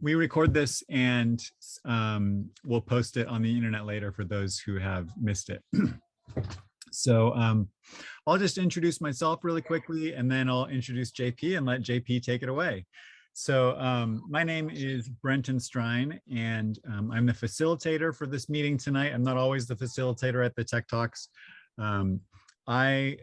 we record this and we'll post it on the internet later for those who have missed it. So I'll just introduce myself really quickly, and then I'll introduce JP and let JP take it away. So my name is Brenton Strine, and I'm the facilitator for this meeting tonight. I'm not always the facilitator at the Tech Talks. I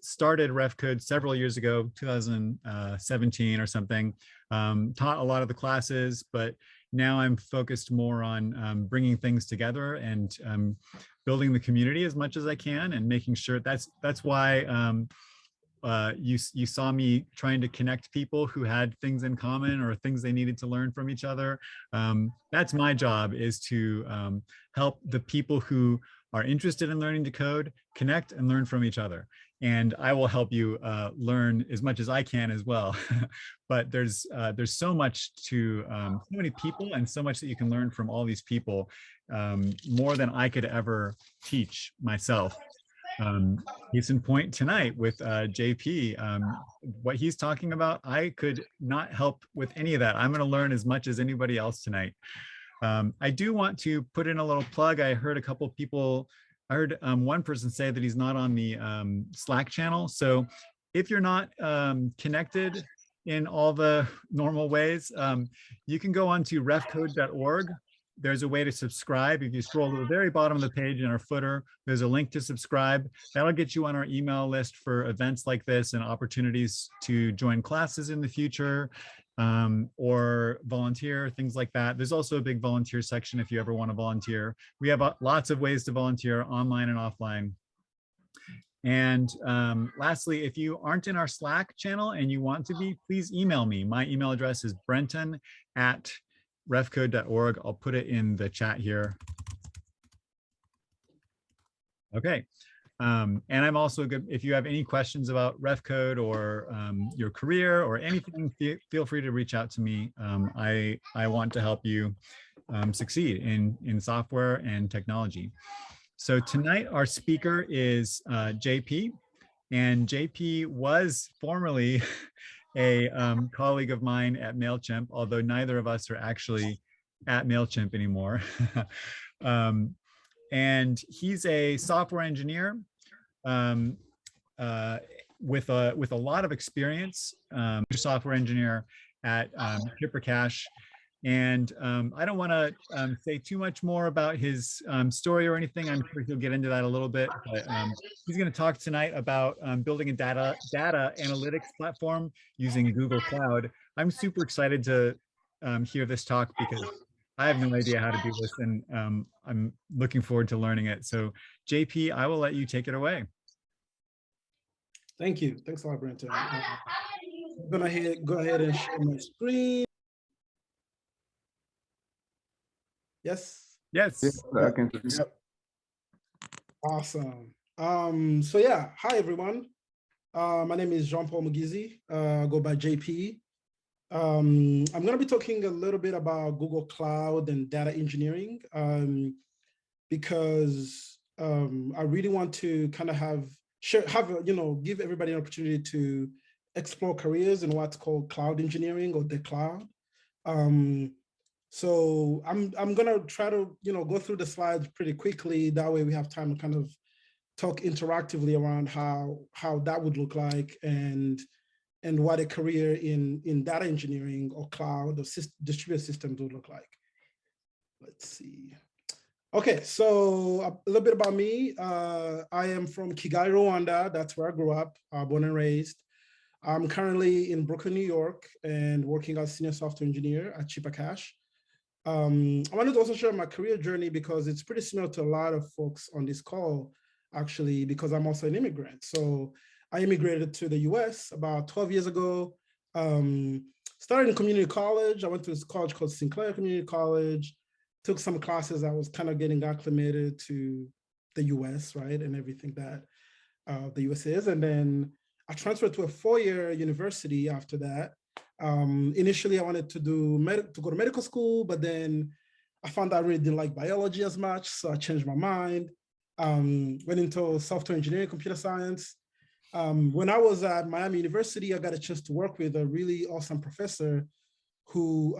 started RefCode several years ago, 2017 or something, taught a lot of the classes, but now I'm focused more on bringing things together and building the community as much as I can, and making sure that's why you saw me trying to connect people who had things in common or things they needed to learn from each other. That's my job, is to help the people who are interested in learning to code connect and learn from each other. And I will help you learn as much as I can as well. But there's so much to so many people, and so much that you can learn from all these people, more than I could ever teach myself. Case in point tonight with JP, what he's talking about, I could not help with any of that. I'm going to learn as much as anybody else tonight. I do want to put in a little plug. I heard a couple of people, I heard one person say that he's not on the Slack channel. So if you're not connected in all the normal ways, you can go on to refcode.org. There's a way to subscribe. If you scroll to the very bottom of the page in our footer, there's a link to subscribe. That'll get you on our email list for events like this and opportunities to join classes in the future, or volunteer, things like that. There's also a big volunteer section if you ever want to volunteer. We have lots of ways to volunteer, online and offline. And lastly, if you aren't in our Slack channel and you want to be, please email me. My email address is brenton@refcode.org. I'll put it in the chat here. Okay. And I'm also good. If you have any questions about RefCode or your career or anything, feel free to reach out to me. I want to help you succeed in software and technology. So tonight our speaker is JP, and JP was formerly a colleague of mine at MailChimp, although neither of us are actually at MailChimp anymore. And he's a software engineer with a lot of experience, software engineer at Chippercash. And I don't want to say too much more about his story or anything. I'm sure he'll get into that a little bit, but he's going to talk tonight about building a data analytics platform using Google Cloud. I'm super excited to hear this talk because I have no idea how to do this, and I'm looking forward to learning it. So JP, I will let you take it away. Thank you. Thanks a lot, Brenton. I'm gonna go ahead and share my screen. Yes? Yes. I can. Yep. Awesome. So yeah, hi everyone. My name is Jean-Paul Mugizi. I go by JP. I'm going to be talking a little bit about Google Cloud and data engineering, because I really want to kind of give everybody an opportunity to explore careers in what's called cloud engineering, or the cloud. So I'm going to try to go through the slides pretty quickly. That way we have time to kind of talk interactively around how that would look like, and what a career in data engineering or cloud or distributed systems would look like. Let's see. Okay, so a little bit about me. I am from Kigali, Rwanda. That's where I grew up, born and raised. I'm currently in Brooklyn, New York, and working as senior software engineer at Chippercash. I wanted to also share my career journey because it's pretty similar to a lot of folks on this call, actually, because I'm also an immigrant. So I immigrated to the US about 12 years ago, started in community college. I went to this college called Sinclair Community College, took some classes. I was kind of getting acclimated to the US, right, and everything that the US is. And then I transferred to a 4-year university after that. Initially, I wanted to go to medical school, but then I found I really didn't like biology as much, so I changed my mind. Went into software engineering, computer science. When I was at Miami University, I got a chance to work with a really awesome professor who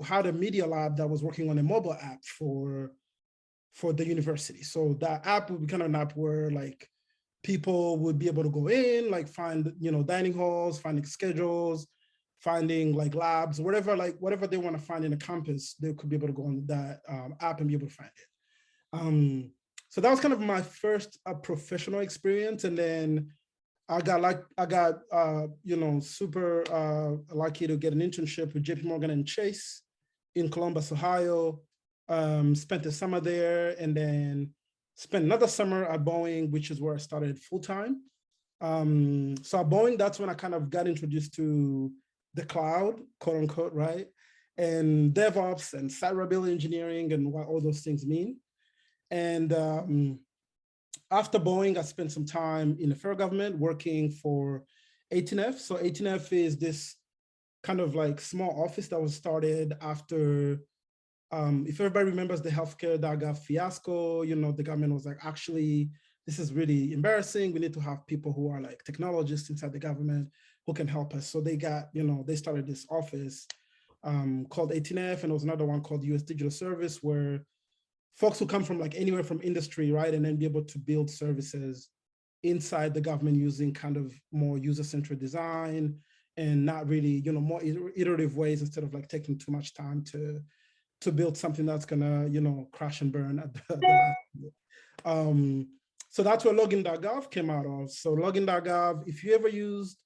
had a media lab that was working on a mobile app for the university. So that app would be kind of an app where like people would be able to go in, like find, dining halls, finding schedules, finding like labs, whatever they want to find in a campus, they could be able to go on that app and be able to find it. So that was kind of my first professional experience. And then I got super lucky to get an internship with JP Morgan and Chase in Columbus, Ohio. Spent the summer there, and then spent another summer at Boeing, which is where I started full time. So at Boeing, that's when I kind of got introduced to the cloud, quote unquote, right? And DevOps and site reliability engineering and what all those things mean. And after Boeing, I spent some time in the federal government working for 18F. So 18F is this kind of like small office that was started after, if everybody remembers the healthcare.gov fiasco, the government was like, actually, this is really embarrassing. We need to have people who are like technologists inside the government who can help us. So they got, they started this office called 18F, and there was another one called US Digital Service, where folks who come from like anywhere from industry, right, and then be able to build services inside the government using kind of more user-centered design and not really, more iterative ways, instead of like taking too much time to build something that's gonna, crash and burn at the last. So that's where login.gov came out of. So login.gov, if you ever used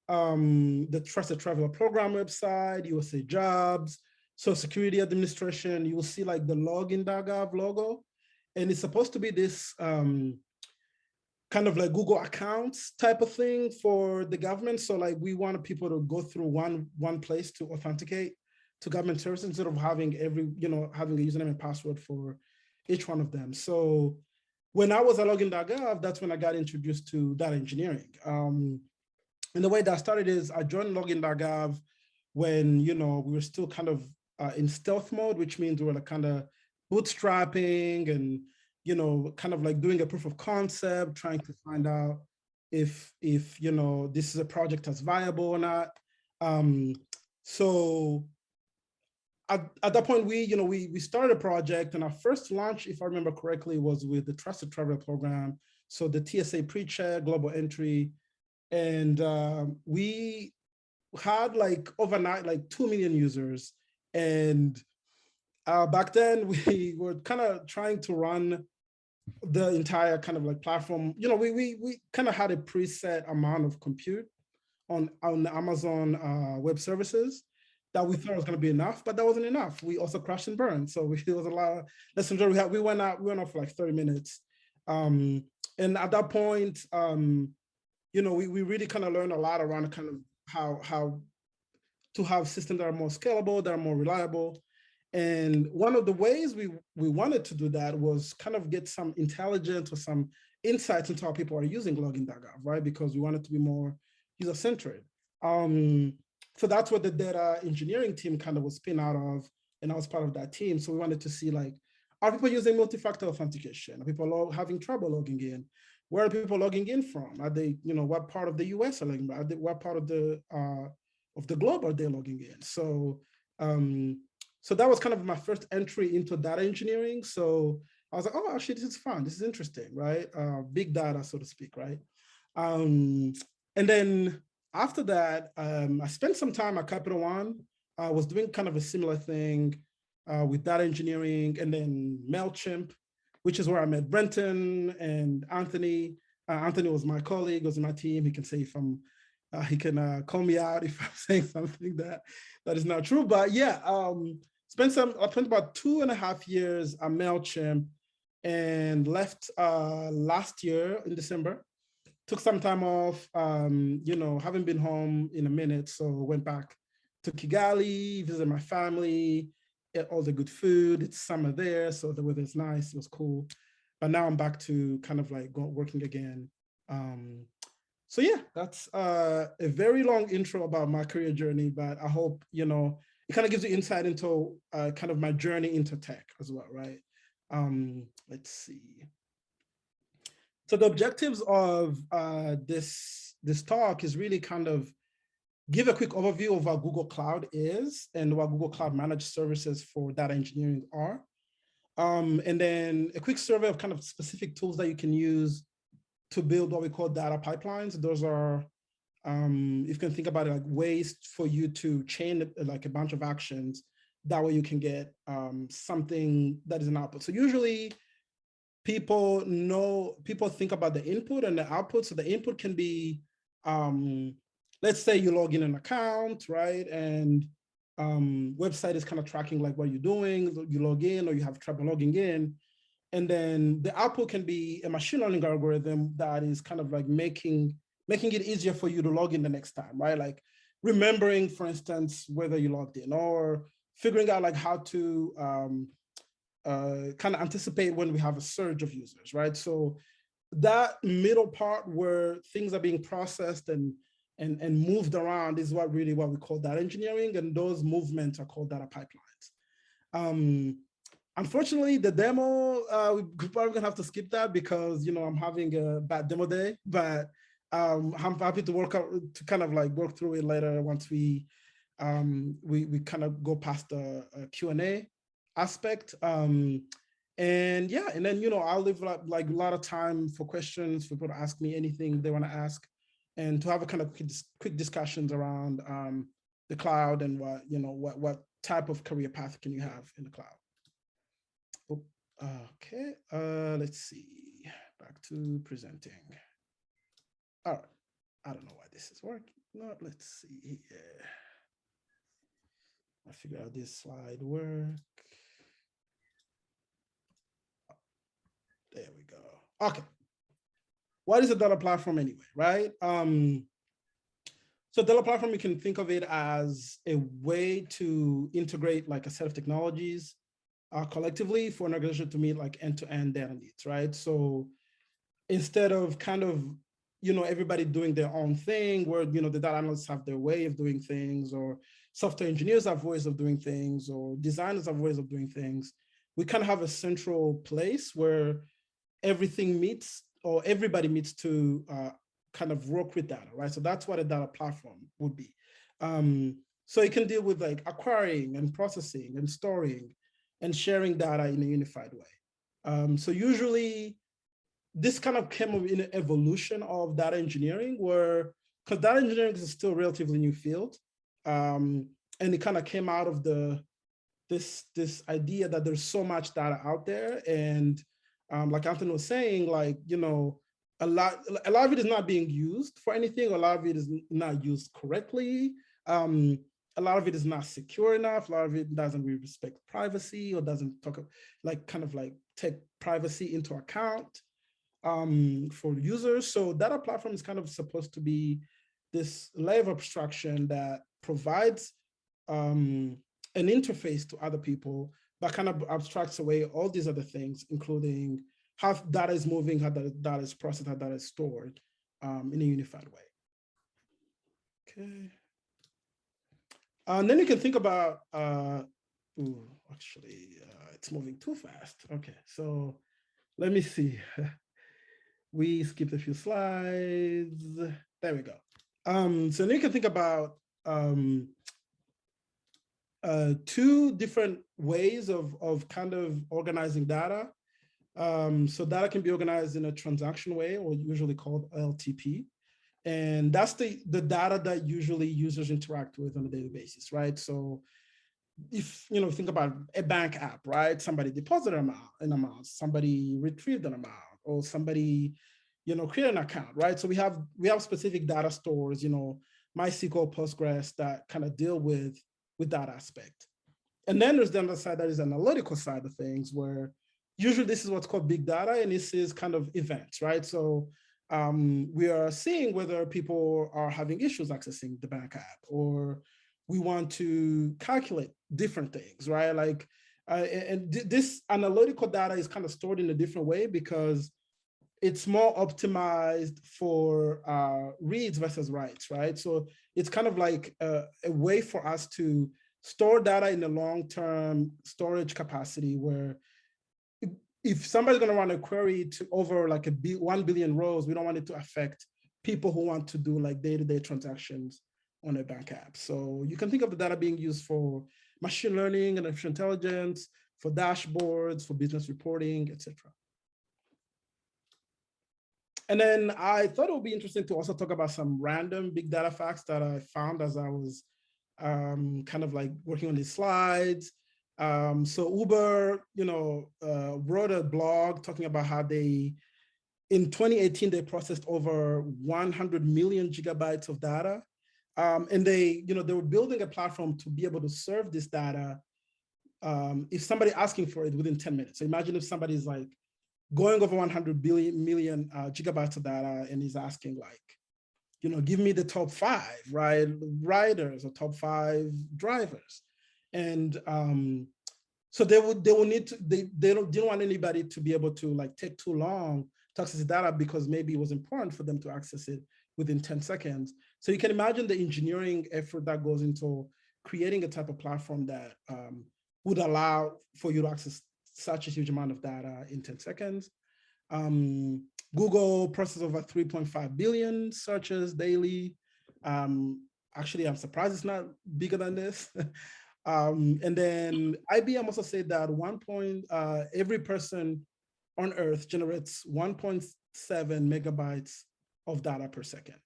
the Trusted Traveler Program website, USA Jobs, Social Security Administration, you will see like the login.gov logo. And it's supposed to be this kind of like Google accounts type of thing for the government. So like we wanted people to go through one place to authenticate to government services, instead of having having a username and password for each one of them. So when I was at login.gov, that's when I got introduced to data engineering. And the way that started is I joined login.gov when, we were still kind of in stealth mode, which means we were like kind of bootstrapping and, kind of like doing a proof of concept, trying to find out if this is a project that's viable or not. So at that point, we started a project, and our first launch, if I remember correctly, was with the Trusted Traveler Program. So the TSA PreCheck, global entry. And we had like overnight, like 2 million users. And back then we were kind of trying to run the entire kind of like platform. We kind of had a preset amount of compute on Amazon Web Services that we thought was going to be enough, but that wasn't enough. We also crashed and burned. So it was a lot of lessons learned. We went off for like 30 minutes. And at that point, we really kind of learned a lot around kind of how to have systems that are more scalable, that are more reliable. And one of the ways we wanted to do that was kind of get some intelligence or some insights into how people are using login.gov, right? Because we wanted to be more user-centered. So that's what the data engineering team kind of was spin out of, and I was part of that team. So we wanted to see like, are people using multi-factor authentication? Are people having trouble logging in? Where are people logging in from? Are they, what part of the US are logging in? What part of the globe are they logging in? So, so that was kind of my first entry into data engineering. So I was like, oh, actually, this is fun. This is interesting, right? Big data, so to speak, right? And then after that, I spent some time at Capital One. I was doing kind of a similar thing with data engineering, and then MailChimp, which is where I met Brenton and Anthony. Anthony was my colleague, was in my team. He can say if I'm, he can call me out if I'm saying something that is not true. But yeah, I spent about 2.5 years at MailChimp, and left last year in December. Took some time off, haven't been home in a minute, so went back to Kigali, visited my family, ate all the good food. It's summer there, so the weather's nice, it was cool. But now I'm back to kind of like working again. So yeah, that's a very long intro about my career journey, but I hope, it kind of gives you insight into kind of my journey into tech as well, right? Let's see. So the objectives of this talk is really kind of give a quick overview of what Google Cloud is and what Google Cloud Managed Services for data engineering are. And then a quick survey of kind of specific tools that you can use to build what we call data pipelines. Those are, you can think about it like ways for you to chain like a bunch of actions. That way you can get something that is an output. So usually people think about the input and the output. So the input can be, let's say you log in an account, right? And website is kind of tracking like what you're doing. You log in or you have trouble logging in. And then the output can be a machine learning algorithm that is kind of like making it easier for you to log in the next time, right? Like remembering, for instance, whether you logged in, or figuring out like how to kind of anticipate when we have a surge of users, right? So that middle part where things are being processed and moved around is what we call data engineering, and those movements are called data pipelines. Unfortunately, the demo, we're probably gonna have to skip that because I'm having a bad demo day, but I'm happy to work through it later once we kind of go past the Q&A aspect. And yeah, and then I'll leave like a lot of time for questions, for people to ask me anything they want to ask, and to have a kind of quick discussions around the cloud and what type of career path can you have in the cloud. Okay, let's see, back to presenting. All right, I don't know why this is working. No, let's see here. I figure out this slide work. There we go. Okay. What is a data platform anyway, right? So data platform, you can think of it as a way to integrate like a set of technologies collectively for an organization to meet like end-to-end data needs, right? So instead of kind of, everybody doing their own thing, where, the data analysts have their way of doing things, or software engineers have ways of doing things, or designers have ways of doing things, we kind of have a central place where everything meets, or everybody meets to kind of work with data, right? So that's what a data platform would be. So it can deal with like acquiring and processing and storing and sharing data in a unified way. So usually this kind of came in an evolution of data engineering, because data engineering is still a relatively new field. And it kind of came out of this idea that there's so much data out there. And like Anthony was saying, like, a lot of it is not being used for anything. A lot of it is not used correctly. A lot of it is not secure enough. A lot of it doesn't really respect privacy, or doesn't take privacy into account for users. So data platform is kind of supposed to be this layer of abstraction that provides an interface to other people, but kind of abstracts away all these other things, including how data is moving, how data is processed, how data is stored in a unified way. Okay. And then you can think about, it's moving too fast. Okay, so let me see. We skipped a few slides. There we go. So then you can think about two different ways of kind of organizing data. So data can be organized in a transaction way, or usually called LTP. And that's the data that usually users interact with on a daily basis, right? So if, think about a bank app, right? Somebody deposited an amount, somebody retrieved an amount, or somebody, create an account, right? So we have specific data stores, MySQL, Postgres, that kind of deal with that aspect. And then there's the other side, that is analytical side of things, where usually this is what's called big data, and this is kind of events, right? So we are seeing whether people are having issues accessing the bank app, or we want to calculate different things, right? Like, this analytical data is kind of stored in a different way because it's more optimized for reads versus writes, right? So it's kind of like a way for us to store data in a long-term storage capacity, where if somebody's going to run a query to over like 1 billion rows, we don't want it to affect people who want to do like day-to-day transactions on a bank app. So you can think of the data being used for machine learning and artificial intelligence, for dashboards, for business reporting, etc. And then I thought it would be interesting to also talk about some random big data facts that I found as I was kind of like working on these slides. So Uber, wrote a blog talking about how in 2018, they processed over 100 million gigabytes of data. And they were building a platform to be able to serve this data if somebody asking for it within 10 minutes. So imagine if somebody's like going over 100 million gigabytes of data and is asking like, give me the top 5 riders or top 5 drivers. And so they will need to, they didn't want anybody to be able to like take too long to access the data because maybe it was important for them to access it within 10 seconds. So you can imagine the engineering effort that goes into creating a type of platform that would allow for you to access such a huge amount of data in 10 seconds. Google processes over 3.5 billion searches daily. Actually, I'm surprised it's not bigger than this. And then IBM also said that every person on Earth generates 1.7 megabytes of data per second.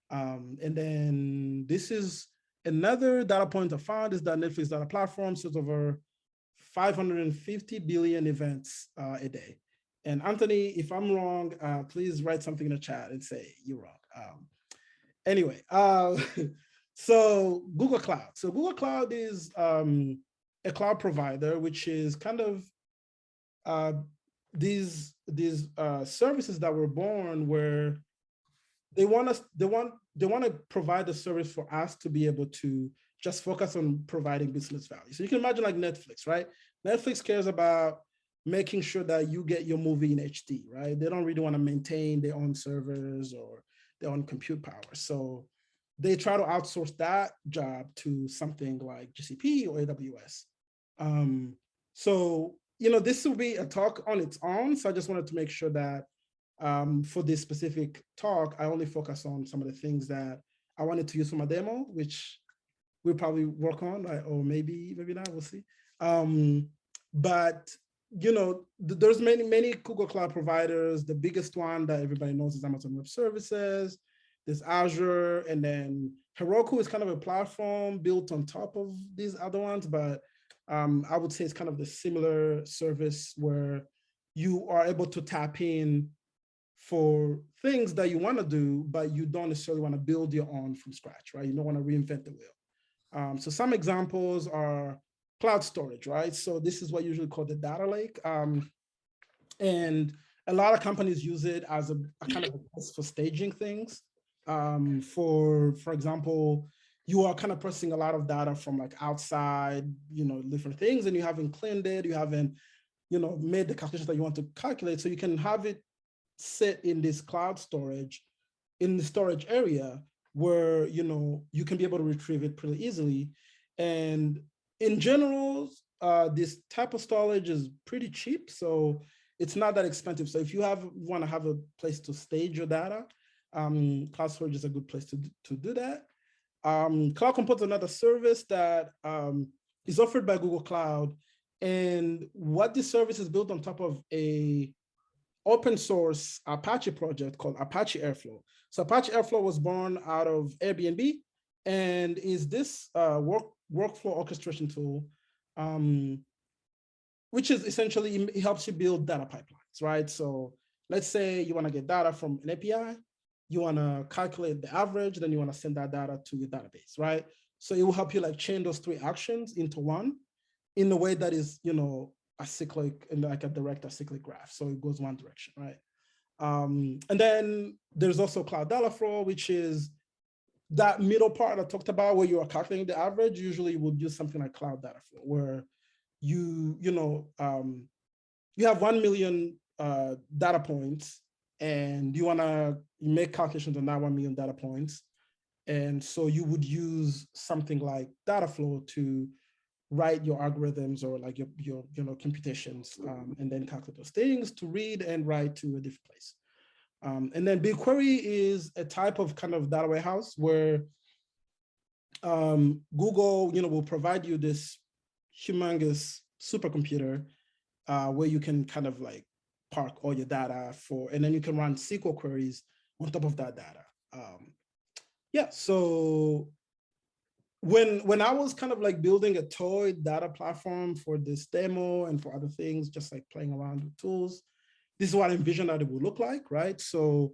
And then this is another data point I found is that Netflix data platform shows over 550 billion events a day. And Anthony, if I'm wrong, please write something in the chat and say you're wrong. Anyway, so Google Cloud. So Google Cloud is a cloud provider, which is kind of these services that were born where they want to provide a service for us to be able to just focus on providing business value. So you can imagine like Netflix, right? Netflix cares about making sure that you get your movie in HD, right? They don't really want to maintain their own servers or their own compute power. So they try to outsource that job to something like GCP or AWS. So, this will be a talk on its own. So I just wanted to make sure that for this specific talk, I only focus on some of the things that I wanted to use for my demo, which we'll probably work on, or maybe not, we'll see. But there's many Google Cloud providers. The biggest one that everybody knows is Amazon Web Services. There's Azure, and then Heroku is kind of a platform built on top of these other ones, but I would say it's kind of the similar service where you are able to tap in for things that you want to do, but you don't necessarily want to build your own from scratch, right? You don't want to reinvent the wheel. So some examples are cloud storage, right? So this is what usually called the data lake. And a lot of companies use it as a kind of a place for staging things. For example, you are kind of processing a lot of data from like outside, different things, and you haven't cleaned it, you haven't, made the calculations that you want to calculate. So you can have it sit in this cloud storage, in the storage area where, you can be able to retrieve it pretty easily. And in general, this type of storage is pretty cheap. So it's not that expensive. So if you want to have a place to stage your data, cloud storage is a good place to do that. Cloud Compose is another service that is offered by Google Cloud. And what this service is built on top of a open source Apache project called Apache Airflow. So Apache Airflow was born out of Airbnb and is this workflow orchestration tool, which is essentially, it helps you build data pipelines, right? So let's say you want to get data from an API, you want to calculate the average, then you want to send that data to your database, right? So it will help you like chain those 3 actions into one in a way that is, acyclic and like a direct acyclic graph. So it goes one direction, right? And then there's also Cloud Data Flow, which is that middle part I talked about where you are calculating the average. Usually you would use something like Cloud Data Flow, where you have 1 million data points and you want to make calculations on that 1 million data points. And so you would use something like Dataflow to write your algorithms or like your computations and then calculate those things to read and write to a different place. And then BigQuery is a type of kind of data warehouse where Google, will provide you this humongous supercomputer where you can kind of like park all your data and then you can run SQL queries on top of that data. Yeah, so when I was kind of like building a toy data platform for this demo and for other things, just like playing around with tools, this is what I envisioned that it would look like, right? So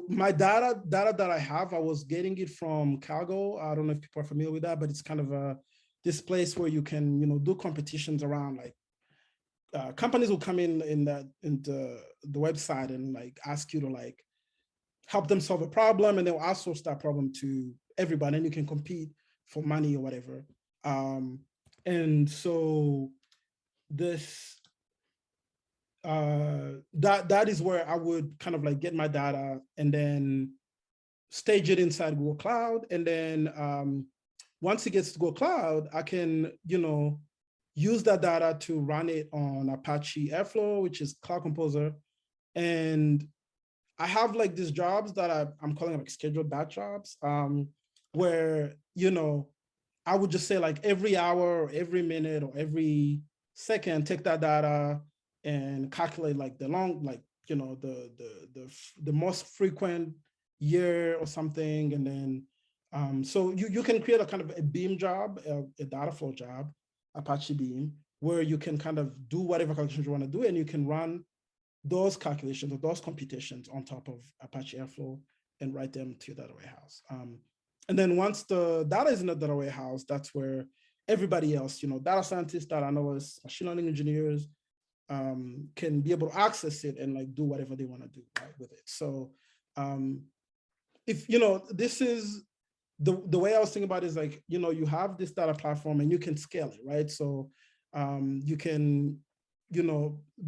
my data that I have, I was getting it from Kaggle. I don't know if people are familiar with that, but it's kind of this place where you can, do competitions around like companies will come in the website and like ask you to like help them solve a problem, and they'll outsource that problem to everybody, and you can compete for money or whatever. And so this that is where I would kind of like get my data and then stage it inside Google Cloud, and then once it gets to Google Cloud, I can use that data to run it on Apache Airflow, which is Cloud Composer. And I have like these jobs that I'm calling like scheduled batch jobs, where, I would just say like every hour or every minute or every second, take that data and calculate like the long, like, the most frequent year or something. And then, so you can create a kind of a Beam job, a data flow job, Apache Beam, where you can kind of do whatever calculations you want to do, and you can run those calculations or those computations on top of Apache Airflow and write them to your data warehouse. And then once the data is in the data warehouse, that's where everybody else, data scientists, data analysts, machine learning engineers, can be able to access it and like do whatever they want to do, right, with it. So if, this is the way I was thinking about it is like, you have this data platform and you can scale it, right? So you can,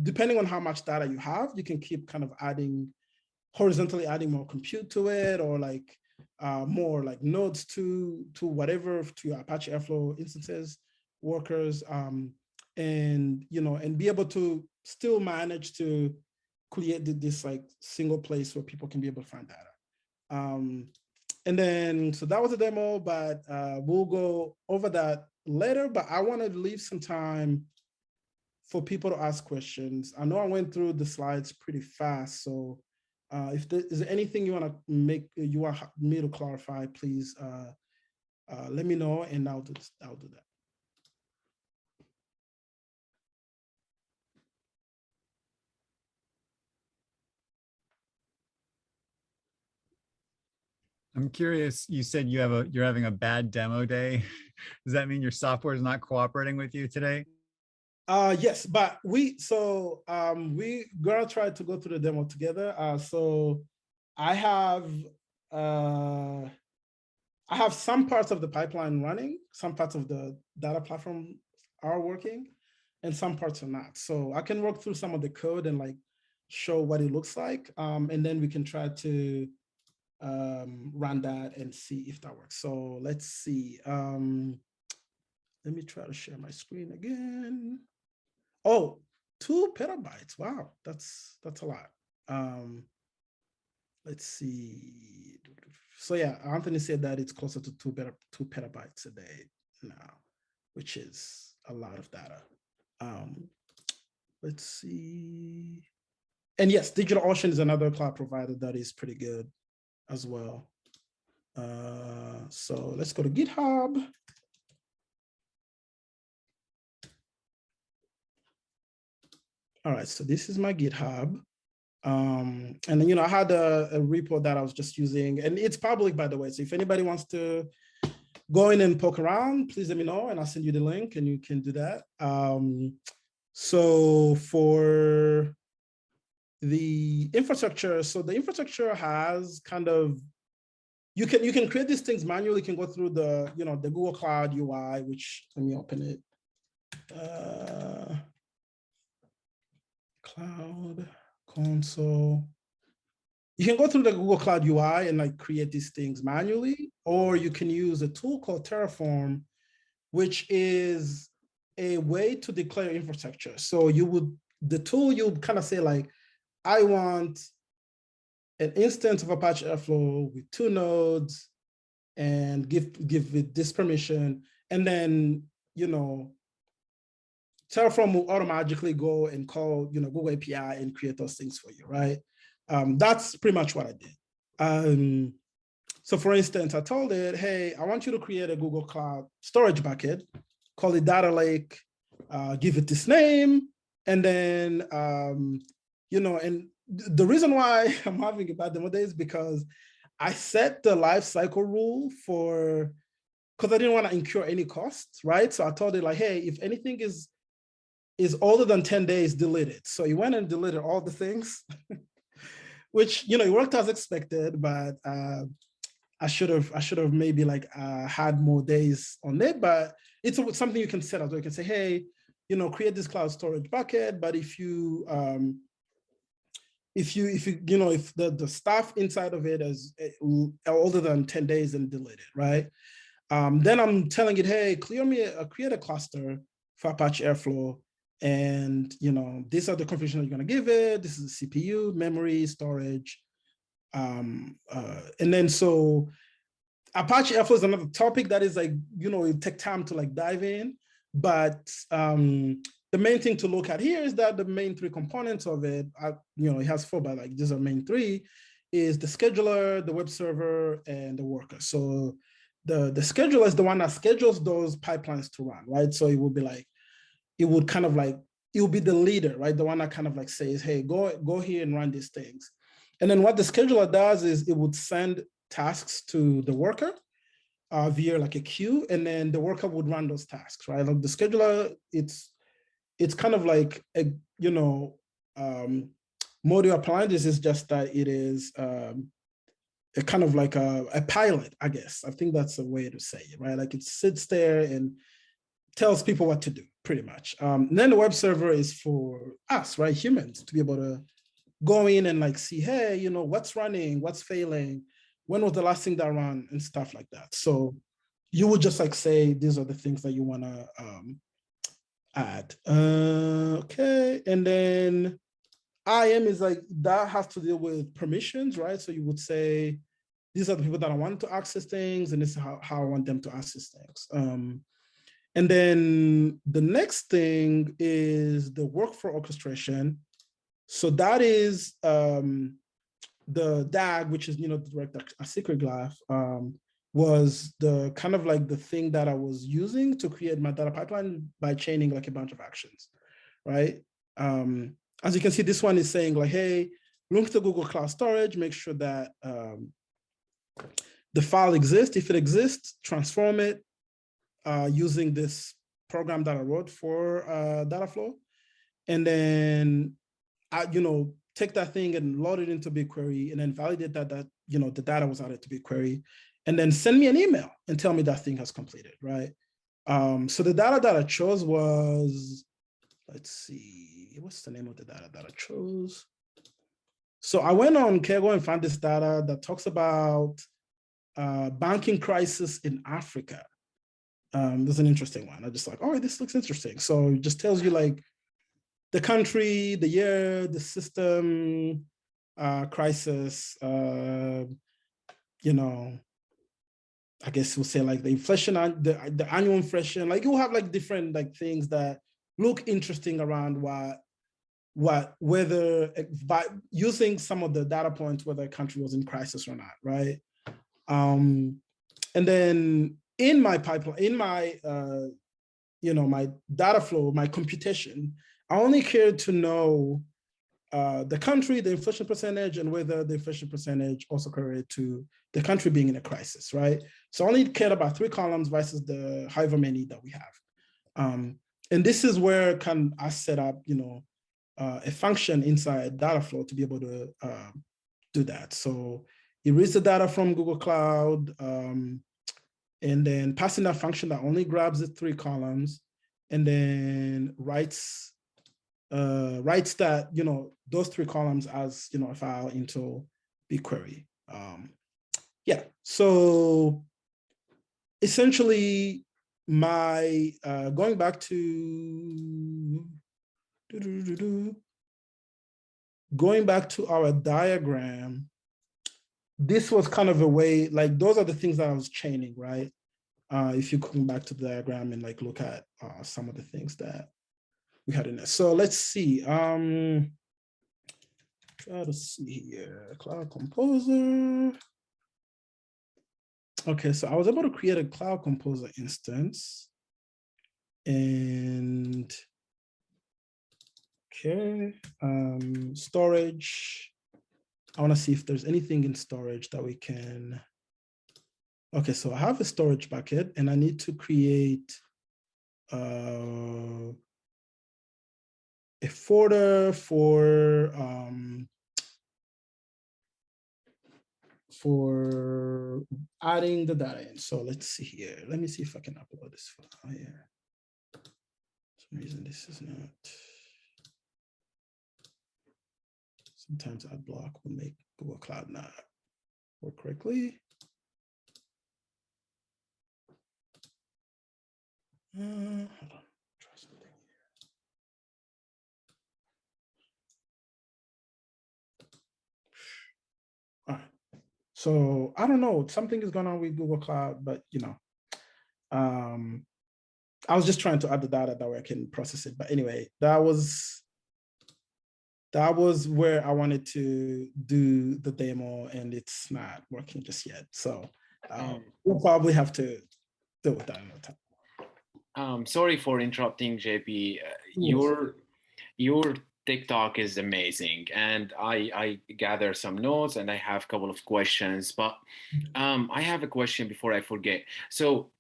depending on how much data you have, you can keep kind of horizontally adding more compute to it, or like more like nodes to whatever, to your Apache Airflow instances, workers, and and be able to still manage to create this like single place where people can be able to find data. And then, so that was a demo, but we'll go over that later. But I want to leave some time for people to ask questions. I know I went through the slides pretty fast, so if there is anything you want me to clarify, please let me know, and I'll do that. I'm curious, you said you're having a bad demo day. Does that mean your software is not cooperating with you today? Yes, but we gonna try to go through the demo together. So I have some parts of the pipeline running, some parts of the data platform are working, and some parts are not. So I can work through some of the code and like show what it looks like, and then we can try to run that and see if that works. So let's see. Let me try to share my screen again. Oh, 2 petabytes. Wow, that's a lot. Let's see. So yeah, Anthony said that it's closer to 2 petabytes a day now, which is a lot of data. Let's see. And yes, DigitalOcean is another cloud provider that is pretty good as well. So let's go to GitHub. All right, so this is my GitHub. And then, I had a repo that I was just using, and it's public, by the way. So if anybody wants to go in and poke around, please let me know, and I'll send you the link, and you can do that. So for the infrastructure, so the infrastructure has kind of, you can create these things manually. You can go through the, the Google Cloud UI, which, let me open it. Cloud console. You can go through the Google Cloud UI and like create these things manually, or you can use a tool called Terraform, which is a way to declare infrastructure. So the tool, you kind of say like, I want an instance of Apache Airflow with 2 nodes and give it this permission, and then, you know, Terraform will automatically go and call, you know, Google API and create those things for you, right? That's pretty much what I did. So for instance, I told it, hey, I want you to create a Google Cloud storage bucket, call it Data Lake, give it this name, and then, you know, and the reason why I'm having a bad demo day is because I set the life cycle rule for, because I didn't want to incur any costs, right? So I told it like, hey, if anything is older than 10 days, delete it. So he went and deleted all the things, which, you know, it worked as expected, but I should have maybe like had more days on it, but it's something you can set up. So you can say, hey, you know, create this cloud storage bucket, but if you you know, if the stuff inside of it is older than 10 days, then delete it, right? Then I'm telling it, hey, create a cluster for Apache Airflow. And, you know, these are the configurations you're going to give it. This is the CPU, memory, storage. And then so Apache Airflow is another topic that is like, you know, it take time to like dive in. But the main thing to look at here is that the main three components of it, you know, it has four, but like these are main three, is the scheduler, the web server, and the worker. So the scheduler is the one that schedules those pipelines to run, right? So it would be like, it would kind of like, it will be the leader, right? The one that kind of like says, hey, go here and run these things. And then what the scheduler does is it would send tasks to the worker via like a queue, and then the worker would run those tasks, right? Like the scheduler, it's kind of like a, you know, module appliance is just that it is a kind of like a pilot, I guess. I think that's a way to say it, right? Like it sits there and tells people what to do, pretty much. And then the web server is for us, right? Humans, to be able to go in and like see, hey, you know, what's running, what's failing, when was the last thing that ran, and stuff like that. So you would just like say, these are the things that you want to add. Okay, and then IAM is like, that has to deal with permissions, right? So you would say, these are the people that I want to access things, and this is how I want them to access things. And then the next thing is the workflow orchestration. So that is the DAG, which is, you know, the direct acyclic graph, was the kind of like the thing that I was using to create my data pipeline by chaining like a bunch of actions, right? As you can see, this one is saying like, hey, link to Google Cloud Storage, make sure that the file exists. If it exists, transform it using this program that I wrote for Dataflow. And then, you know, take that thing and load it into BigQuery, and then validate that you know, the data was added to BigQuery, and then send me an email and tell me that thing has completed, right? So the data that I chose was, let's see, what's the name of the data that I chose? So I went on Kaggle and found this data that talks about banking crisis in Africa. There's an interesting one. I just like, oh, this looks interesting. So it just tells you like the country, the year, the system, crisis, you know, I guess we'll say like the inflation, the annual inflation, like you'll have like different like things that look interesting around whether by using some of the data points, whether a country was in crisis or not, right? And then in my pipeline, in my, you know, my data flow, my computation, I only care to know the country, the inflation percentage, and whether the inflation percentage also correlated to the country being in a crisis, right? So I only cared about 3 columns versus the however many that we have. And this is where I set up, you know, a function inside Dataflow to be able to do that. So it reads the data from Google Cloud, and then passing that function that only grabs the 3 columns, and then writes that, you know, those 3 columns as, you know, a file into BigQuery. Yeah, so essentially my, going back to our diagram, this was kind of a way, like those are the things that I was chaining, right? If you come back to the diagram and like look at some of the things that we had in there. So let's see. Try to see here. Cloud Composer. Okay, so I was able to create a Cloud Composer instance. And okay, storage. I want to see if there's anything in storage that we can. Okay, so I have a storage bucket and I need to create a folder for adding the data in. So let's see here. Let me see if I can upload this file here. For some reason this is not. Sometimes AdBlock will make Google Cloud not work correctly. Hold on, try something here. All right. So I don't know, something is going on with Google Cloud, but you know, I was just trying to add the data that way I can process it. But anyway, that was where I wanted to do the demo, and it's not working just yet. So we'll probably have to deal with that another time. Sorry for interrupting, JP. Your TikTok is amazing, and I gather some notes, and I have a couple of questions. But I have a question before I forget. So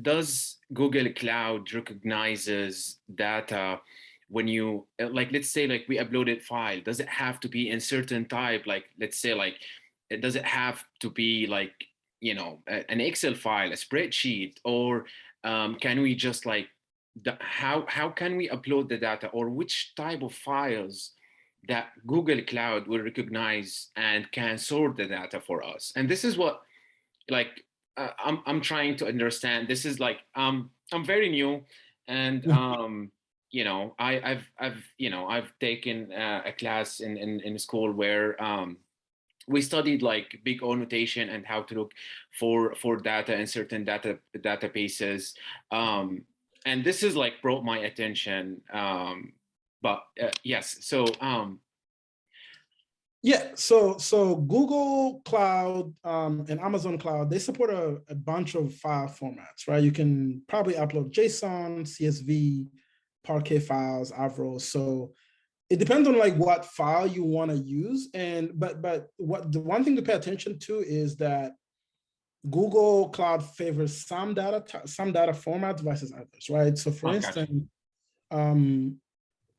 does Google Cloud recognizes data when you like, let's say like we uploaded file? Does it have to be in certain type? Like let's say like, does it have to be like, you know, an Excel file, a spreadsheet, or can we just like, how can we upload the data, or which type of files that Google Cloud will recognize and can sort the data for us? And this is what like I'm trying to understand. This is like I'm very new, and you know, I've taken a class in school where we studied like big O notation and how to look for data in certain databases. And this is like brought my attention. But yes, so yeah, so Google Cloud and Amazon Cloud, they support a bunch of file formats, right? You can probably upload JSON, CSV, Parquet files, Avro. So it depends on like what file you want to use. And but what the one thing to pay attention to is that Google Cloud favors some data formats versus others, right? So for instance,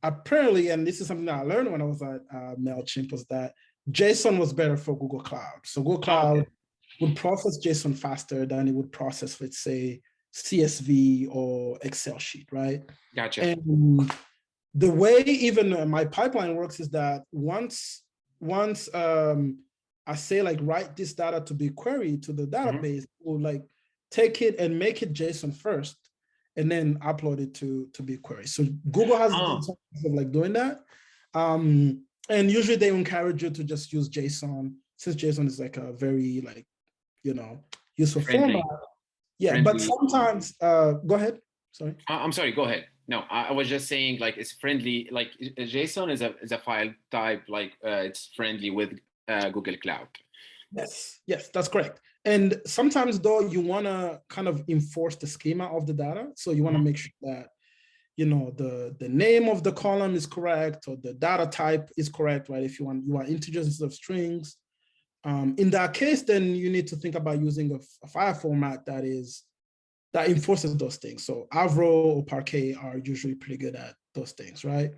apparently, and this is something that I learned when I was at MailChimp, was that JSON was better for Google Cloud. So Google Cloud would process JSON faster than it would process, let's say, CSV or Excel sheet, right? Gotcha. And the way even my pipeline works is that once I say like write this data to be queried to the database, we'll like take it and make it JSON first, and then upload it to BigQuery. So Google has of like doing that. And usually they encourage you to just use JSON, since JSON is like a very like, you know, useful format. Yeah, friendly. But sometimes, go ahead, sorry. I'm sorry, go ahead. No, I was just saying like it's friendly, like JSON is a file type, like it's friendly with Google Cloud. Yes, that's correct. And sometimes though, you want to kind of enforce the schema of the data. So you want to make sure that, you know, the name of the column is correct, or the data type is correct, right? If you want integers instead of strings. In that case, then you need to think about using a file format that enforces those things. So Avro or Parquet are usually pretty good at those things, right?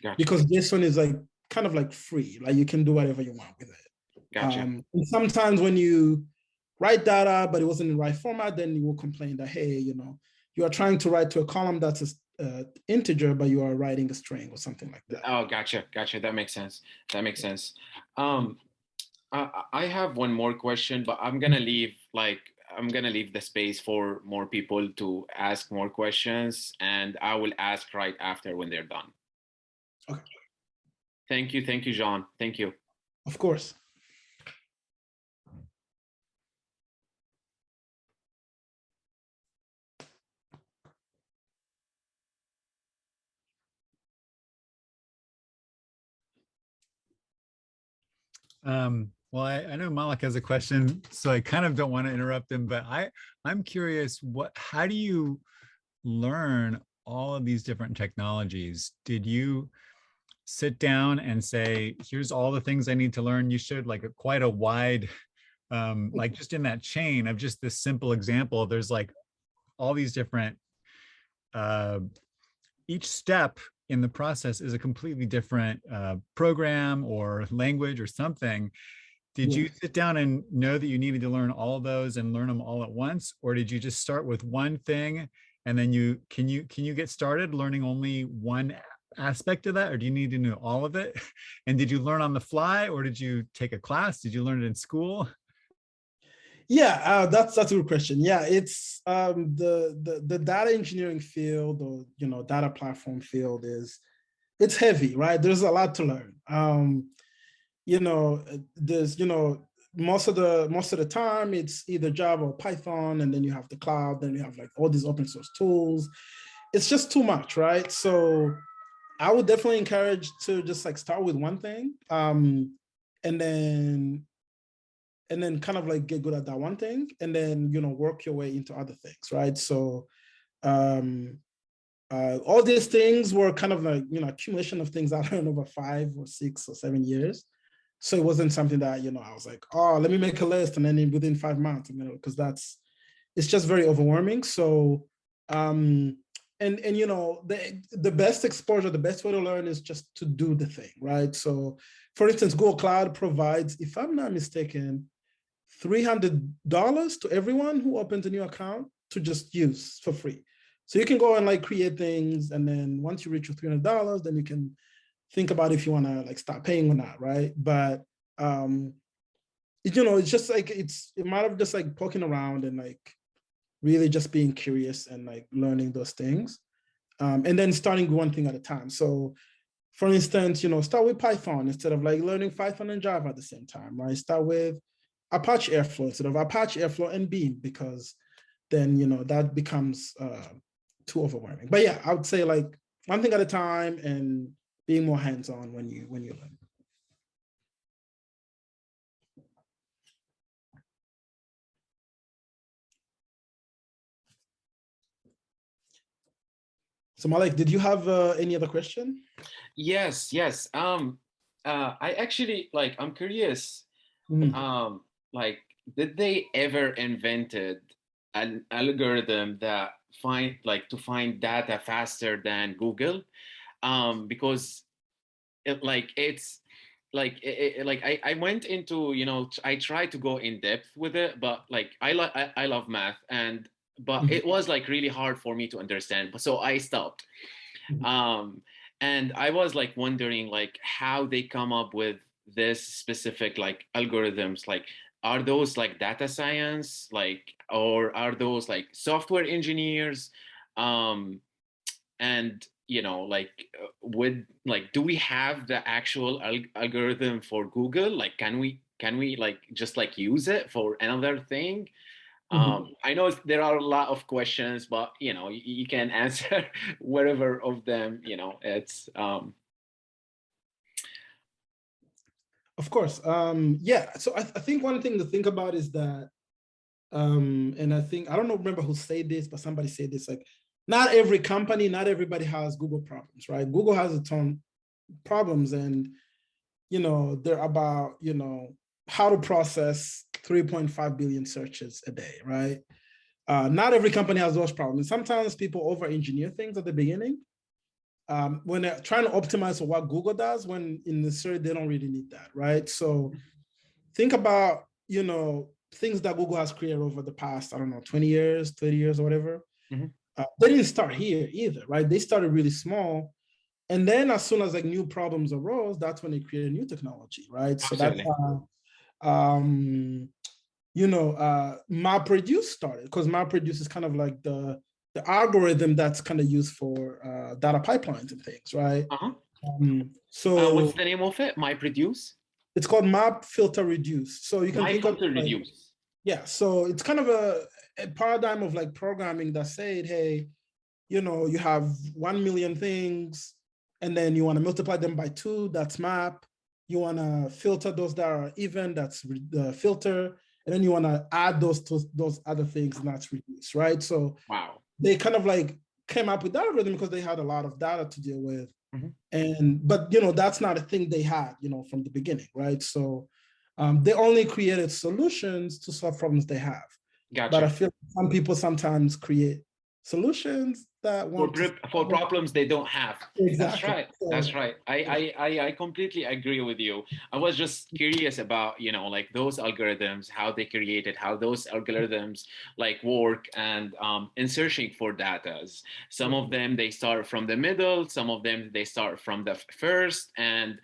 Gotcha. Because JSON is like kind of like free, like you can do whatever you want with it. Gotcha. And sometimes when you write data, but it wasn't in the right format, then you will complain that, hey, you know, you are trying to write to a column that's an integer, but you are writing a string or something like that. Oh, gotcha. That makes sense. I have one more question, but I'm gonna leave the space for more people to ask more questions, and I will ask right after when they're done. Okay. Thank you, Jean. Thank you. Of course. Well, I know Malik has a question, so I kind of don't want to interrupt him, but I'm curious, how do you learn all of these different technologies? Did you sit down and say, here's all the things I need to learn? You showed like quite a wide, like just in that chain of just this simple example, there's like all these different, each step in the process is a completely different program or language or something. Did Yeah. you sit down and know that you needed to learn all of those and learn them all at once? Or did you just start with one thing and then can you get started learning only one aspect of that, or do you need to know all of it? And did you learn on the fly, or did you take a class? Did you learn it in school? Yeah, that's a good question. Yeah, it's the data engineering field, or data platform field, it's heavy, right? There's a lot to learn. There's most of the time it's either Java or Python, and then you have the cloud, then you have like all these open source tools. It's just too much, right? So I would definitely encourage to just like start with one thing, and then kind of like get good at that one thing, and then work your way into other things, right? So all these things were kind of like accumulation of things I learned over 5 or 6 or 7 years. So it wasn't something that I was like, oh, let me make a list, and then within 5 months, because it's just very overwhelming. So and the best exposure, the best way to learn is just to do the thing, right? So for instance, Google Cloud provides, if I'm not mistaken, $300 to everyone who opens a new account to just use for free. So you can go and like create things, and then once you reach your $300, then you can think about if you want to like start paying or not, right? But it's just like it might have just like poking around and like really just being curious and like learning those things, and then starting one thing at a time. So for instance, start with Python instead of like learning Python and Java at the same time, right? Start with Apache Airflow instead of Apache Airflow and Beam, because then that becomes too overwhelming. But yeah, I would say like one thing at a time and being more hands-on when you learn. So Malik, did you have any other question? Yes. I actually I'm curious. Like, did they ever invented an algorithm that to find data faster than Google? Because I went into I tried to go in depth with it, but like I love math, but it was like really hard for me to understand, so I stopped. And I was like wondering like how they come up with this specific like algorithms, like are those like data science, like, or are those like software engineers? And with like, do we have the actual algorithm for Google? Like, can we like just like use it for another thing? I know there are a lot of questions, but you can answer whatever of them. It's Of course. Yeah. So I think one thing to think about is that, and I don't remember who said this, but somebody said this, like, not every company, not everybody has Google problems, right? Google has its own problems, and they're about how to process 3.5 billion searches a day, right? Not every company has those problems. Sometimes people over-engineer things at the beginning when they're trying to optimize for what Google does, when in the search they don't really need that, right? So think about things that Google has created over the past, 20 years, 30 years, or whatever. They didn't start here either, right? They started really small. And then as soon as like new problems arose, that's when they created new technology, right? So that's MapReduce started, because MapReduce is kind of like the algorithm that's kind of used for data pipelines and things, right? So what's the name of it? MapReduce? It's called Map Filter Reduce. So you can think of Filter Reduce. Yeah, so it's kind of a paradigm of like programming that said, hey, you have 1 million things, and then you want to multiply them by 2, that's map. you want to filter those that are even, that's the filter, and then you want to add those to those other things, and that's reduce, right? So Wow. they kind of like came up with that algorithm because they had a lot of data to deal with. But that's not a thing they had, from the beginning, right? So they only created solutions to solve problems they have. Gotcha. But I feel like some people sometimes create solutions that want for problems they don't have. Exactly. That's right. That's right. I completely agree with you. I was just curious about, like those algorithms, how they created, how those algorithms like work, and in searching for data. Some of them, they start from the middle, some of them, they start from the first. And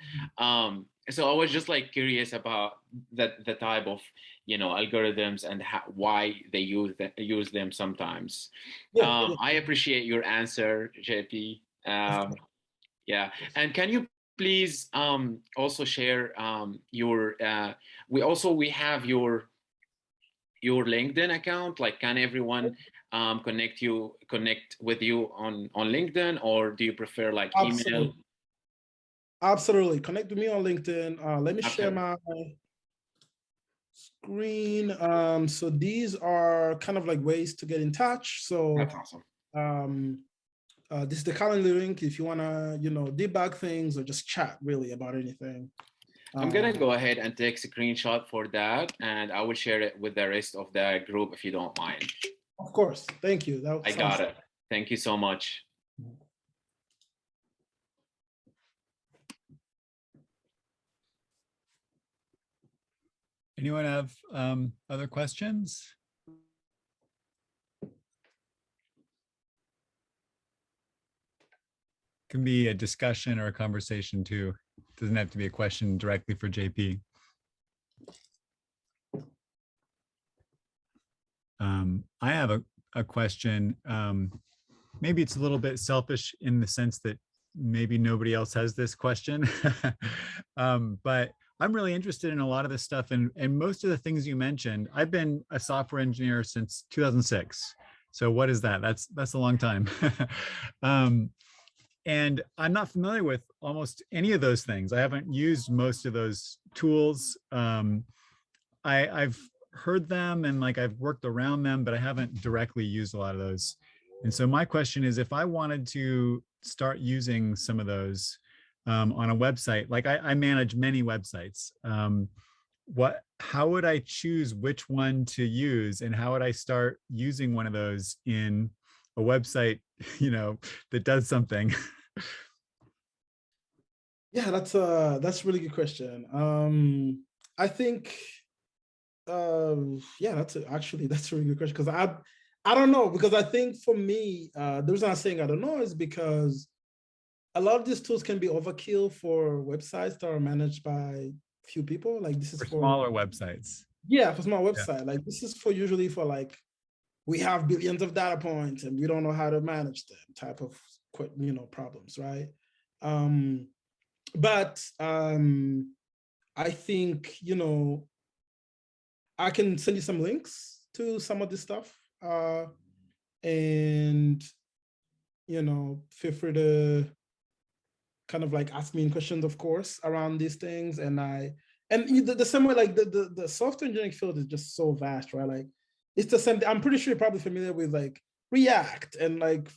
so I was just like curious about the type of, algorithms and why they use them sometimes. I appreciate your answer, JP. Yeah, and can you please also share your we have your LinkedIn account? Like, can everyone connect with you on LinkedIn, or do you prefer like email? Absolutely. Connect with me on LinkedIn. Let me share my screen. So these are kind of like ways to get in touch. So that's awesome. This is the Calendly link if you want to, debug things or just chat really about anything. I'm going to go ahead and take a screenshot for that, and I will share it with the rest of the group if you don't mind. Of course. Thank you. I got it. Thank you so much. Anyone have other questions? Can be a discussion or a conversation too. It doesn't have to be a question directly for JP. I have a question. Maybe it's a little bit selfish in the sense that maybe nobody else has this question, but I'm really interested in a lot of this stuff, and most of the things you mentioned. I've been a software engineer since 2006. So what is that? That's a long time. And I'm not familiar with almost any of those things. I haven't used most of those tools. I've heard them and like I've worked around them, but I haven't directly used a lot of those. And so my question is, if I wanted to start using some of those on a website, like I manage many websites, how would I choose which one to use, and how would I start using one of those in a website, that does something? Yeah, that's a really good question. I think, yeah, that's a really good question, because I don't know, because I think for me, the reason I'm saying I don't know is because a lot of these tools can be overkill for websites that are managed by few people. Like this is for smaller websites. Yeah, for small website. Yeah. Like this is usually for like, we have billions of data points and we don't know how to manage them type of problems, right? But I think, I can send you some links to some of this stuff, and feel free to kind of like ask me questions, of course, around these things. And the same way, like the software engineering field is just so vast, right? Like it's the same. I'm pretty sure you're probably familiar with like React and like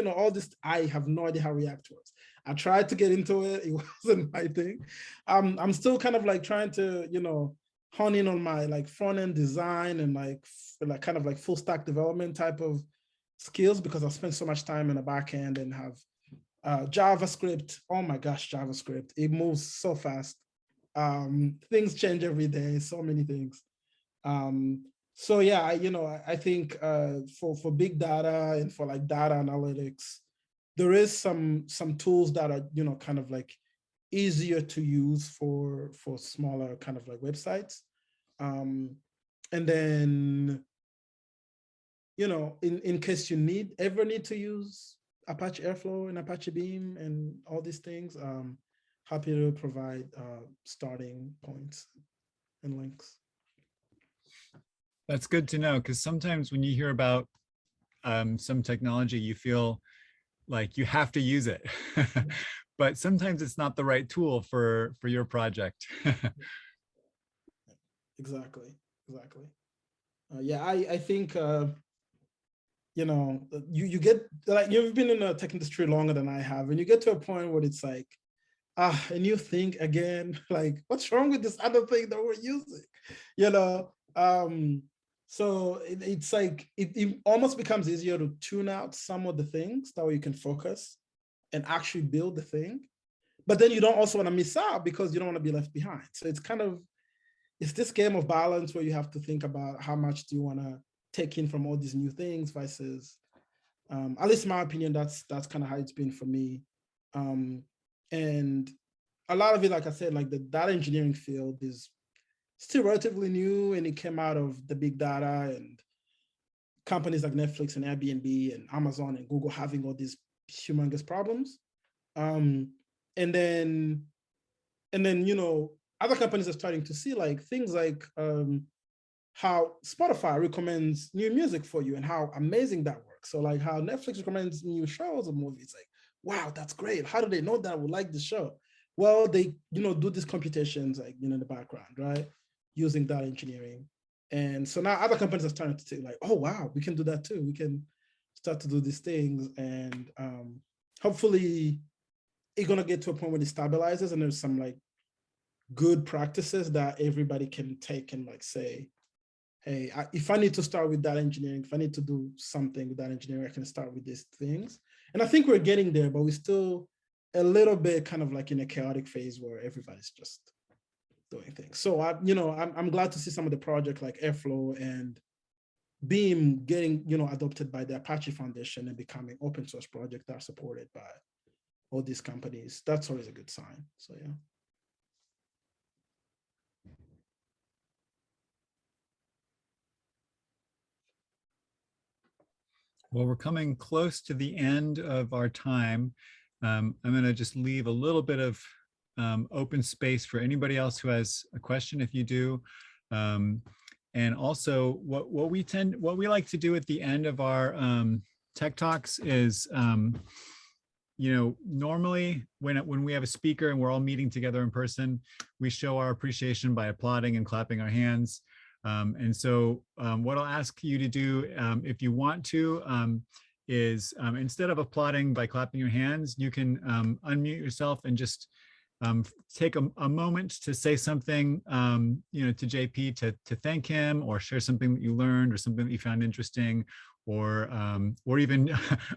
all this. I have no idea how React works. I tried to get into it. It wasn't my thing. I'm still kind of like trying to, hone in on my like front end design and like kind of like full stack development type of skills, because I spent so much time in the back end and have JavaScript. Oh my gosh, JavaScript. It moves so fast. Things change every day, so many things. So yeah, I think for big data and for like data analytics, there is some tools that are, kind of like easier to use for smaller kind of like websites. And then, in case you ever need to use Apache Airflow and Apache Beam and all these things, happy to provide starting points and links. That's good to know, because sometimes when you hear about some technology, you feel like you have to use it. but sometimes it's not the right tool for your project. Exactly. Yeah, I think you know, you get, like, you've been in the tech industry longer than I have, and you get to a point where it's like, a new thing again. Like, what's wrong with this other thing that we're using? You know, so it's like it almost becomes easier to tune out some of the things, that way you can focus and actually build the thing. But then you don't also want to miss out because you don't want to be left behind. So it's kind of, it's this game of balance where you have to think about how much do you want to take in from all these new things versus, at least in my opinion, that's kind of how it's been for me. And a lot of it, like I said, like the data engineering field is still relatively new, and it came out of the big data and companies like Netflix and Airbnb and Amazon and Google having all these humongous problems. And then, you know, other companies are starting to see like things like how Spotify recommends new music for you and how amazing that works. So like how Netflix recommends new shows or movies, like, wow, that's great. How do they know that I would like the show? Well, they, you know, do these computations, like, you know, in the background, right? Using data engineering. And so now other companies are starting to say like, oh, wow, we can do that too. We can start to do these things. And hopefully it's gonna get to a point where it stabilizes and there's some like good practices that everybody can take and like say, hey, if I need to start with data engineering, if I need to do something with data engineering, I can start with these things. And I think we're getting there, but we're still a little bit kind of like in a chaotic phase where everybody's just doing things. So I'm glad to see some of the projects like Airflow and Beam getting, you know, adopted by the Apache Foundation and becoming open source projects that are supported by all these companies. That's always a good sign. So yeah. Well, we're coming close to the end of our time. I'm going to just leave a little bit of open space for anybody else who has a question, if you do. And also, what we like to do at the end of our tech talks is, you know, normally when we have a speaker and we're all meeting together in person, we show our appreciation by applauding and clapping our hands. And so what I'll ask you to do, if you want to, is instead of applauding by clapping your hands, you can unmute yourself and just take a moment to say something, you know, to JP to thank him, or share something that you learned or something that you found interesting, or even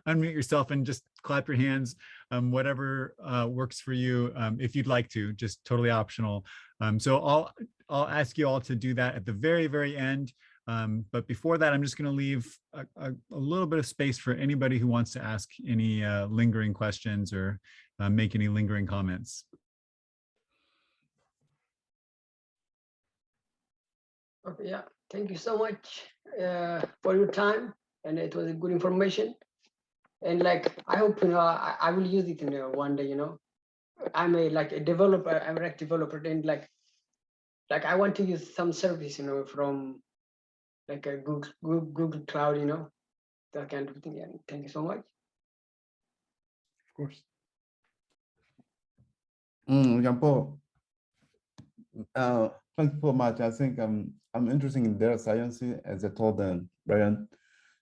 unmute yourself and just clap your hands, whatever works for you, if you'd like to, just totally optional. So I'll ask you all to do that at the very, very end. But before that, I'm just going to leave a little bit of space for anybody who wants to ask any lingering questions or make any lingering comments. Okay, yeah, thank you so much for your time, and it was a good information. And like, I hope, you know, I will use it, you know, one day, you know. I'm a developer, I'm a React developer, and like I want to use some service, you know, from like a Google Cloud, you know, that kind of thing. Yeah, thank you so much. Of course. Jean-Paul, thank you so much. I think I'm interested in data science, as I told Brian.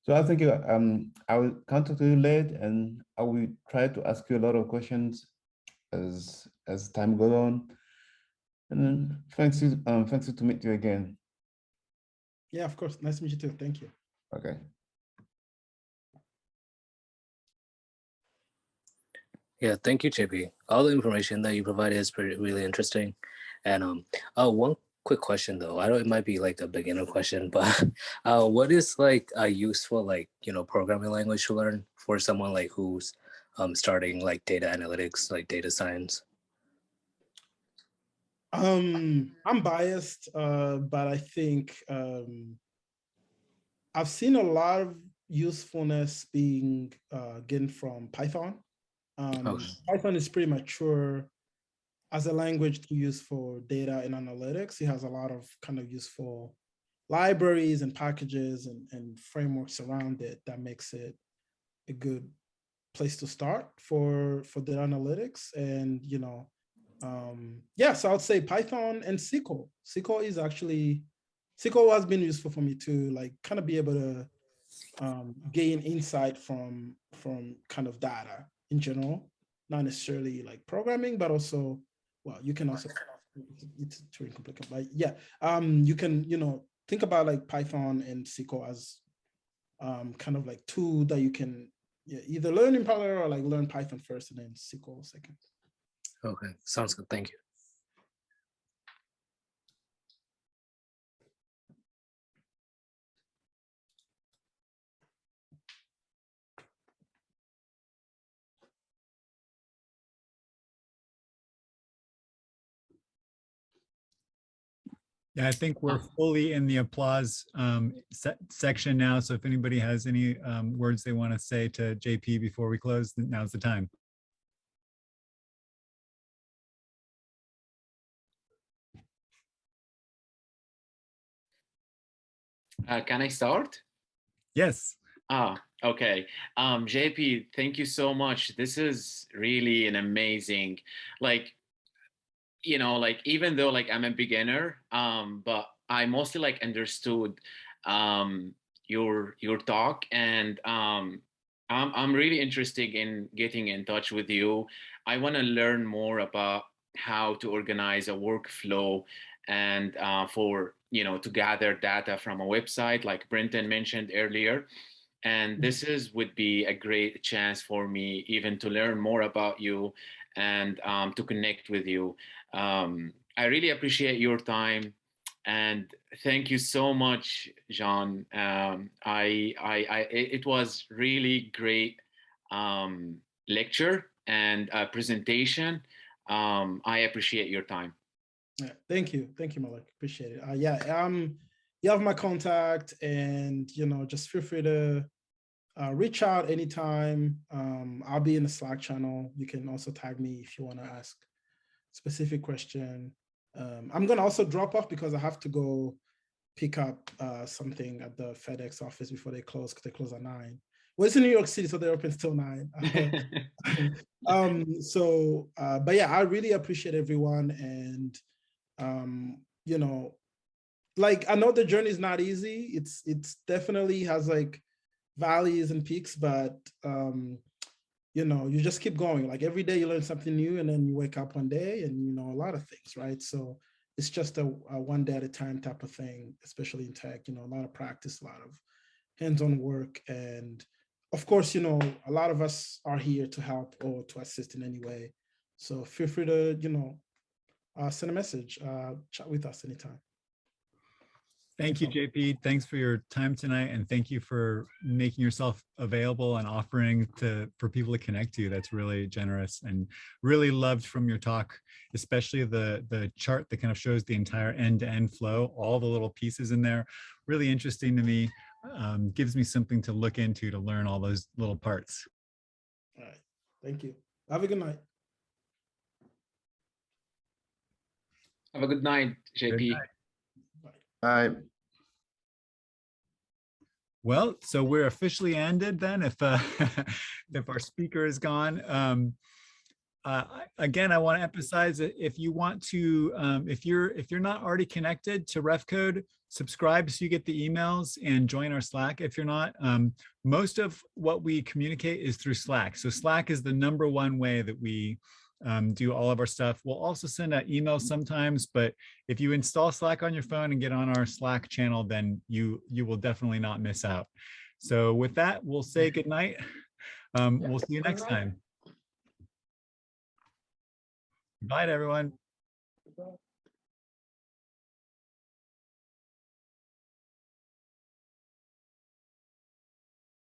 So I think I will contact you later, and I will try to ask you a lot of questions as time goes on. And then thanks to meet you again. Yeah, of course. Nice to meet you too. Thank you. Okay. Yeah, thank you, JP. All the information that you provided is really interesting. And one quick question though, I know it might be like a beginner question, but what is like a useful, like, you know, programming language to learn for someone like who's starting like data analytics, like data science? I'm biased, but I think I've seen a lot of usefulness being gained from Python. Python is pretty mature as a language to use for data and analytics. It has a lot of kind of useful libraries and packages and frameworks around it that makes it a good place to start for data analytics. And, yeah, so I would say Python and SQL. SQL has been useful for me to like kind of be able to gain insight from kind of data in general, not necessarily like programming, but also, well, you can also, it's too complicated, but yeah, you can, think about like Python and SQL as kind of like two that you can either learn in parallel or like learn Python first and then SQL second. Okay, sounds good. Thank you. Yeah, I think we're fully in the applause section now. So if anybody has any words they want to say to JP before we close, now's the time. Can I start? Yes. Okay. JP, thank you so much. This is really an amazing, like, like even though like I'm a beginner, but I mostly like understood your talk, and I'm really interested in getting in touch with you. I want to learn more about how to organize a workflow and for to gather data from a website like Brenton mentioned earlier. And this would be a great chance for me even to learn more about you and to connect with you. I really appreciate your time, and thank you so much, John. It was really great lecture and presentation. I appreciate your time. Yeah, thank you, Malik. Appreciate it. Yeah, you have my contact, and just feel free to reach out anytime. I'll be in the Slack channel. You can also tag me if you want to ask specific question. I'm gonna also drop off because I have to go pick up something at the FedEx office before they close, because they close at 9. Well, it's in New York City, so they're open till 9. But yeah, I really appreciate everyone, and like I know the journey is not easy. It's definitely has like valleys and peaks, but you just keep going. Like every day you learn something new, and then you wake up one day and you know a lot of things, right? So it's just a one day at a time type of thing, especially in tech. A lot of practice, a lot of hands-on work, and of course, a lot of us are here to help or to assist in any way. So feel free to send a message, chat with us anytime. Thank you, JP. Thanks for your time tonight, and thank you for making yourself available and offering for people to connect to. That's really generous, and really loved from your talk, especially the chart that kind of shows the entire end-to-end flow, all the little pieces in there. Really interesting to me. Gives me something to look into to learn all those little parts. All right. Thank you. Have a good night. Have a good night, JP. Good night. Bye. Well, so we're officially ended then. If if our speaker is gone, again, I want to emphasize that if you want to, if you're not already connected to RefCode, subscribe so you get the emails, and join our Slack if you're not. Most of what we communicate is through Slack. So Slack is the #1 way that we do all of our stuff. We'll also send out emails sometimes, but if you install Slack on your phone and get on our Slack channel, then you will definitely not miss out. So with that, we'll say good night. We'll see you next time. Bye, everyone.